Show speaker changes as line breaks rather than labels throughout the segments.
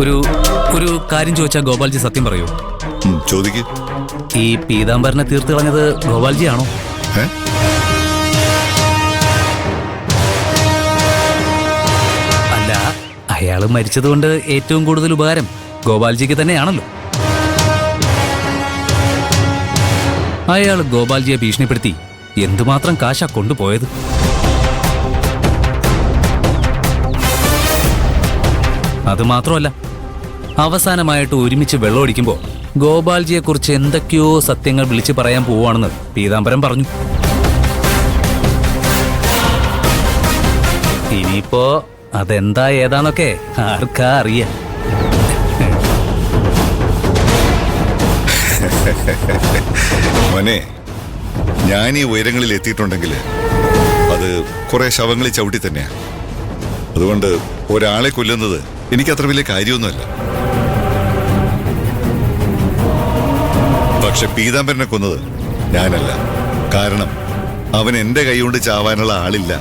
ഒരു ഒരു കാര്യം ചോദിച്ചാൽ ഗോപാൽജി സത്യം പറയൂ?
ചോദിക്ക്.
ഈ പീതാംബരനെ തീർത്ത് കളഞ്ഞത് ഗോപാൽജി ആണോ? അല്ല, അയാൾ മരിച്ചതുകൊണ്ട് ഏറ്റവും കൂടുതൽ ഉപകാരം ഗോപാൽജിക്ക് തന്നെയാണല്ലോ. അയാൾ ഗോപാൽജിയെ ഭീഷണിപ്പെടുത്തി എന്തുമാത്രം കാശാ കൊണ്ടുപോയത്? അതുമാത്രമല്ല, അവസാനമായിട്ട് ഒരുമിച്ച് വെള്ളമൊടിക്കുമ്പോൾ ഗോപാൽജിയെക്കുറിച്ച് എന്തൊക്കെയോ സത്യങ്ങൾ വിളിച്ചു പറയാൻ പോവാണെന്ന് പീതാംബരൻ പറഞ്ഞു. ഇനിയിപ്പോ അതെന്താ ഏതാന്നൊക്കെ ആർക്കാ അറിയാം.
മോനെ, ഞാൻ ഈ ഉയരങ്ങളിൽ എത്തിയിട്ടുണ്ടെങ്കിൽ അത് കുറെ ശവങ്ങളിൽ ചവിട്ടി തന്നെയാ. അതുകൊണ്ട് ഒരാളെ കൊല്ലുന്നത് എനിക്ക് അത്ര വലിയ കാര്യമൊന്നുമല്ല. പക്ഷെ പീതാംബരനെ കൊന്നത് ഞാനല്ല. കാരണം അവൻ എന്റെ കൈകൊണ്ട് ചാവാനുള്ള ആളില്ല.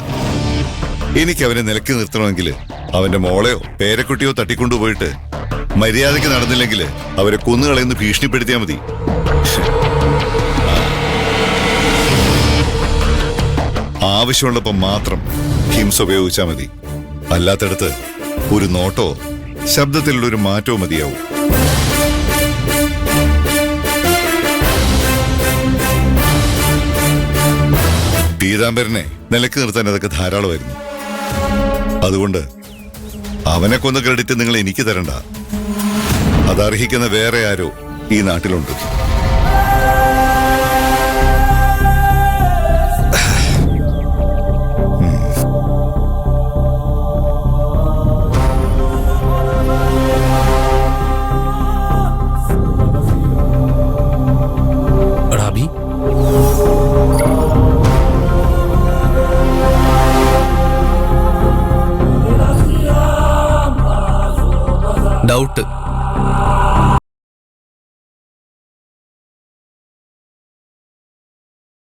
എനിക്ക് അവനെ നിലക്കി നിർത്തണമെങ്കിൽ അവന്റെ മോളെയോ പേരക്കുട്ടിയോ തട്ടിക്കൊണ്ടുപോയിട്ട് മര്യാദയ്ക്ക് നടന്നില്ലെങ്കിൽ അവരെ കൊന്നുകളയെന്ന് ഭീഷണിപ്പെടുത്തിയാൽ മതി. ആവശ്യമുള്ളപ്പോൾ മാത്രം ഹിംസ ഉപയോഗിച്ചാൽ മതി. അല്ലാത്തടത്ത് ഒരു നോട്ടോ ശബ്ദത്തിലുള്ള ഒരു മാറ്റവും മതിയാവും. പീതാംബരനെ നിലക്ക് നിർത്താൻ അതൊക്കെ ധാരാളമായിരുന്നു. അതുകൊണ്ട് അവനെ കൊന്ന ക്രെഡിറ്റ് നിങ്ങൾ എനിക്ക് തരണ്ട. അതർഹിക്കുന്ന വേറെ ആരോ ഈ നാട്ടിലുണ്ട്.
ഡൗട്ട്